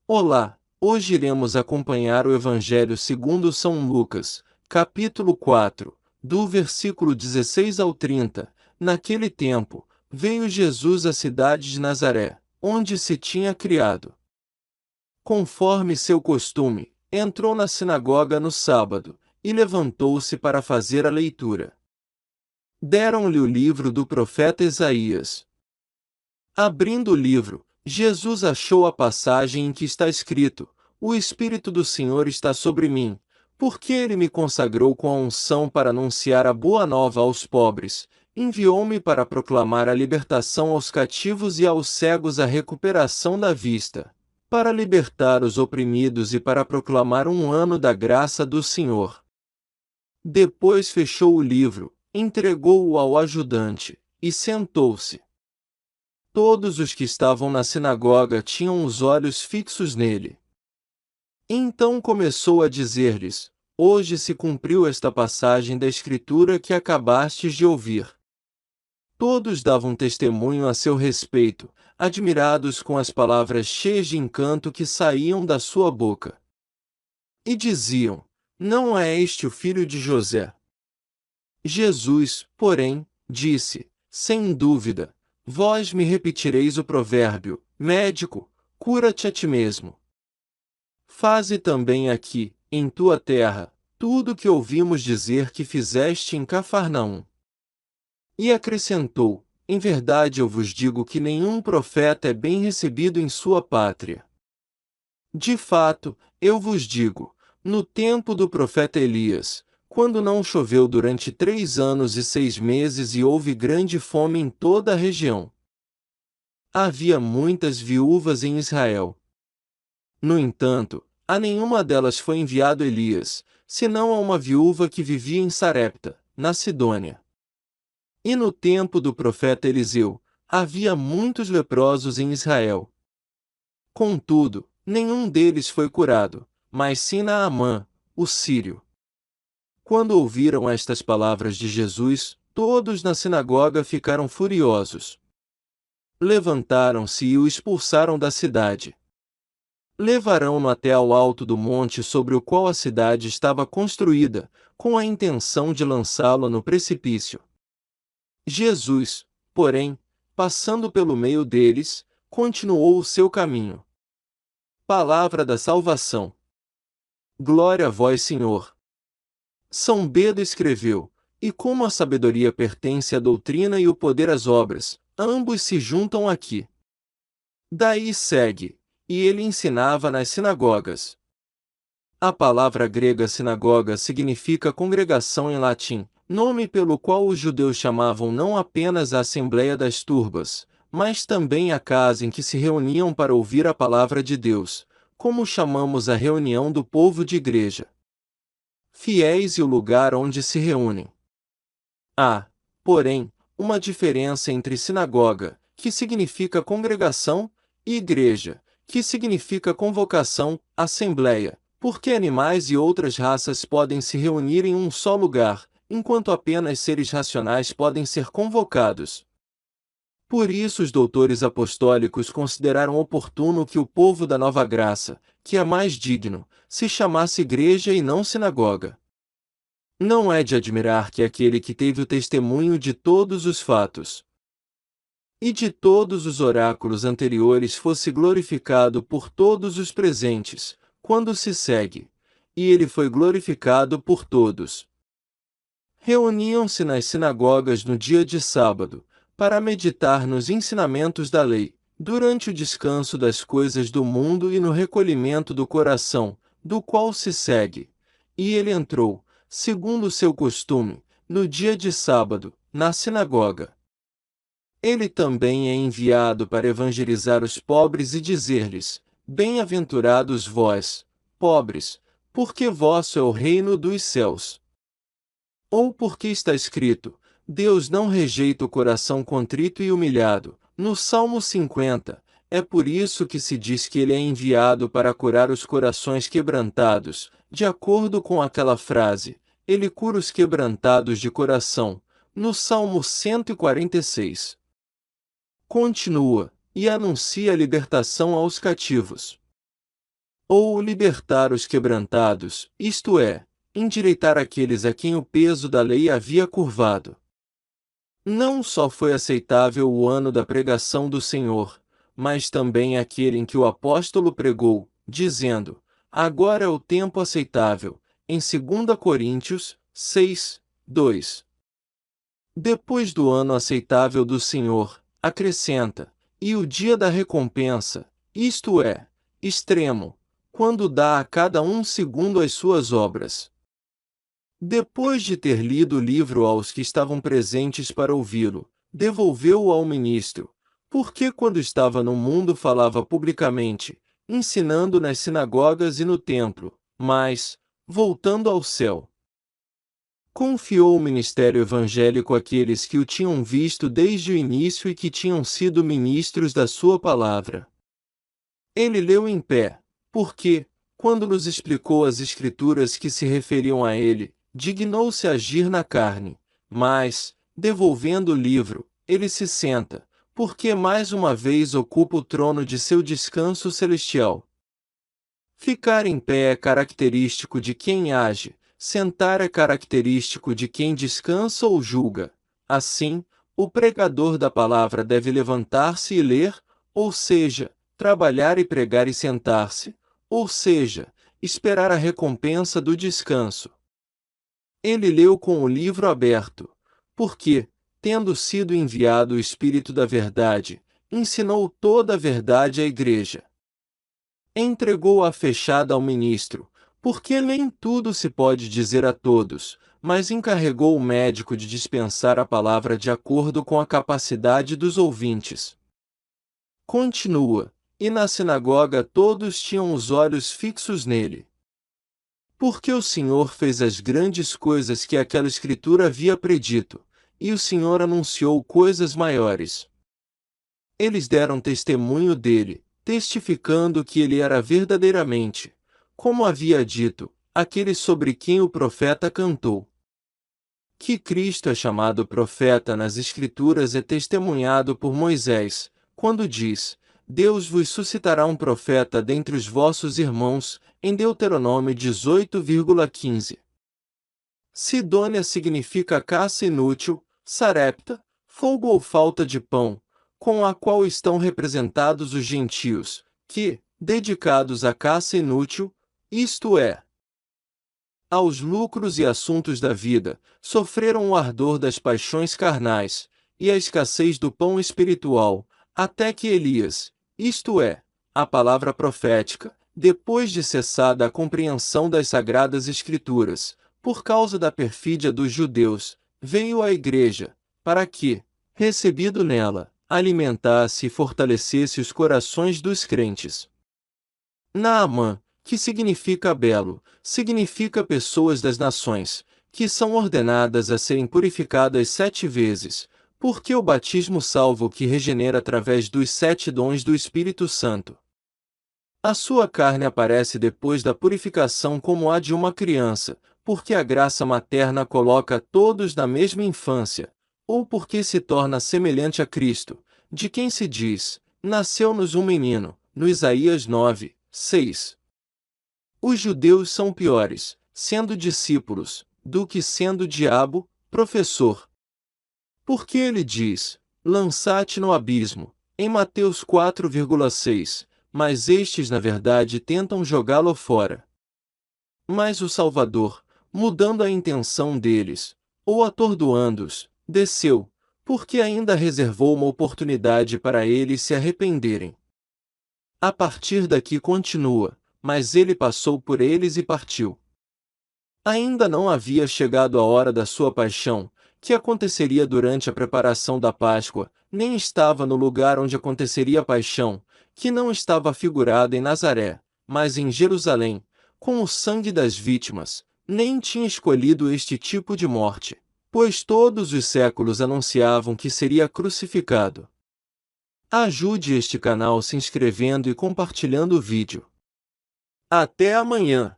Olá, hoje iremos acompanhar o Evangelho segundo São Lucas, capítulo 4, do versículo 16 ao 30. Naquele tempo, veio Jesus à cidade de Nazaré, onde se tinha criado. Conforme seu costume, entrou na sinagoga no sábado, e levantou-se para fazer a leitura. Deram-lhe o livro do profeta Isaías. Abrindo o livro, Jesus achou a passagem em que está escrito: O Espírito do Senhor está sobre mim, porque ele me consagrou com a unção para anunciar a boa nova aos pobres, enviou-me para proclamar a libertação aos cativos e aos cegos a recuperação da vista, para libertar os oprimidos e para proclamar um ano da graça do Senhor. Depois fechou o livro, entregou-o ao ajudante, e sentou-se. Todos os que estavam na sinagoga tinham os olhos fixos nele. Então começou a dizer-lhes: Hoje se cumpriu esta passagem da Escritura que acabastes de ouvir. Todos davam testemunho a seu respeito, admirados com as palavras cheias de encanto que saíam da sua boca. E diziam: Não é este o filho de José? Jesus, porém, disse: Sem dúvida, vós me repetireis o provérbio: Médico, cura-te a ti mesmo. Faze também aqui, em tua terra, tudo o que ouvimos dizer que fizeste em Cafarnaum. E acrescentou: Em verdade eu vos digo que nenhum profeta é bem recebido em sua pátria. De fato, eu vos digo, no tempo do profeta Elias, quando não choveu durante 3 anos e 6 meses e houve grande fome em toda a região, havia muitas viúvas em Israel. No entanto, a nenhuma delas foi enviado Elias, senão a uma viúva que vivia em Sarepta, na Sidônia. E no tempo do profeta Eliseu, havia muitos leprosos em Israel. Contudo, nenhum deles foi curado, mas sim Naamã, o sírio. Quando ouviram estas palavras de Jesus, todos na sinagoga ficaram furiosos. Levantaram-se e o expulsaram da cidade. Levarão-no até ao alto do monte sobre o qual a cidade estava construída, com a intenção de lançá-lo no precipício. Jesus, porém, passando pelo meio deles, continuou o seu caminho. Palavra da salvação. Glória a vós, Senhor. São Beda escreveu: E como a sabedoria pertence à doutrina e o poder às obras, ambos se juntam aqui. Daí segue: E ele ensinava nas sinagogas. A palavra grega sinagoga significa congregação em latim, nome pelo qual os judeus chamavam não apenas a Assembleia das Turbas, mas também a casa em que se reuniam para ouvir a palavra de Deus, como chamamos a reunião do povo de igreja. Fiéis e o lugar onde se reúnem. Há, porém, uma diferença entre sinagoga, que significa congregação, e igreja, que significa convocação, assembleia, porque animais e outras raças podem se reunir em um só lugar, enquanto apenas seres racionais podem ser convocados. Por isso os doutores apostólicos consideraram oportuno que o povo da nova graça, que é mais digno, se chamasse igreja e não sinagoga. Não é de admirar que aquele que teve o testemunho de todos os fatos e de todos os oráculos anteriores fosse glorificado por todos os presentes, quando se segue: E ele foi glorificado por todos. Reuniam-se nas sinagogas no dia de sábado, para meditar nos ensinamentos da lei, durante o descanso das coisas do mundo e no recolhimento do coração, do qual se segue. E ele entrou, segundo o seu costume, no dia de sábado, na sinagoga. Ele também é enviado para evangelizar os pobres e dizer-lhes: Bem-aventurados vós, pobres, porque vosso é o reino dos céus. Ou porque está escrito: Deus não rejeita o coração contrito e humilhado, no Salmo 50, é por isso que se diz que ele é enviado para curar os corações quebrantados, de acordo com aquela frase, ele cura os quebrantados de coração, no Salmo 146. Continua, e anuncia a libertação aos cativos. ou libertar os quebrantados, isto é, endireitar aqueles a quem o peso da lei havia curvado. Não só foi aceitável o ano da pregação do Senhor, mas também aquele em que o apóstolo pregou, dizendo: agora é o tempo aceitável, em 2 Coríntios 6, 2. Depois do ano aceitável do Senhor, acrescenta, e o dia da recompensa, isto é, extremo, quando dá a cada um segundo as suas obras. Depois de ter lido o livro aos que estavam presentes para ouvi-lo, devolveu-o ao ministro, porque quando estava no mundo falava publicamente, ensinando nas sinagogas e no templo, mas, voltando ao céu, confiou o ministério evangélico àqueles que o tinham visto desde o início e que tinham sido ministros da sua palavra. Ele leu em pé, porque, quando nos explicou as escrituras que se referiam a ele, dignou-se agir na carne, mas, devolvendo o livro, ele se senta, porque mais uma vez ocupa o trono de seu descanso celestial. Ficar em pé é característico de quem age, sentar é característico de quem descansa ou julga. Assim, o pregador da palavra deve levantar-se e ler, ou seja, trabalhar e pregar e sentar-se, ou seja, esperar a recompensa do descanso. Ele leu com o livro aberto, porque, tendo sido enviado o Espírito da Verdade, ensinou toda a verdade à Igreja. Entregou-a fechada ao ministro, porque nem tudo se pode dizer a todos, mas encarregou o médico de dispensar a palavra de acordo com a capacidade dos ouvintes. Continua, e na sinagoga todos tinham os olhos fixos nele. Porque o Senhor fez as grandes coisas que aquela escritura havia predito, e o Senhor anunciou coisas maiores. Eles deram testemunho dele, testificando que ele era verdadeiramente, como havia dito, aquele sobre quem o profeta cantou. Que Cristo é chamado profeta nas Escrituras é testemunhado por Moisés, quando diz: Deus vos suscitará um profeta dentre os vossos irmãos, em Deuteronômio 18,15. Sidônia significa caça inútil, sarepta, fogo ou falta de pão, com a qual estão representados os gentios, que, dedicados à caça inútil, isto é, aos lucros e assuntos da vida, sofreram o ardor das paixões carnais, e a escassez do pão espiritual, até que Elias, isto é, a palavra profética, depois de cessada a compreensão das sagradas escrituras, por causa da perfídia dos judeus, veio à igreja, para que, recebido nela, alimentasse e fortalecesse os corações dos crentes. Naamã, que significa belo, significa pessoas das nações, que são ordenadas a serem purificadas 7 vezes, porque o batismo salva o que regenera através dos 7 dons do Espírito Santo. A sua carne aparece depois da purificação como a de uma criança, porque a graça materna coloca todos na mesma infância, ou porque se torna semelhante a Cristo, de quem se diz, nasceu-nos um menino, no Isaías 9, 6. Os judeus são piores, sendo discípulos, do que sendo diabo, professor. Porque ele diz, lançate no abismo, em Mateus 4,6, mas estes na verdade tentam jogá-lo fora. Mas o Salvador, mudando a intenção deles, ou atordoando-os, desceu, porque ainda reservou uma oportunidade para eles se arrependerem. A partir daqui continua, mas ele passou por eles e partiu. Ainda não havia chegado a hora da sua paixão, que aconteceria durante a preparação da Páscoa, nem estava no lugar onde aconteceria a paixão, que não estava figurada em Nazaré, mas em Jerusalém, com o sangue das vítimas, nem tinha escolhido este tipo de morte, pois todos os séculos anunciavam que seria crucificado. Ajude este canal se inscrevendo e compartilhando o vídeo. Até amanhã!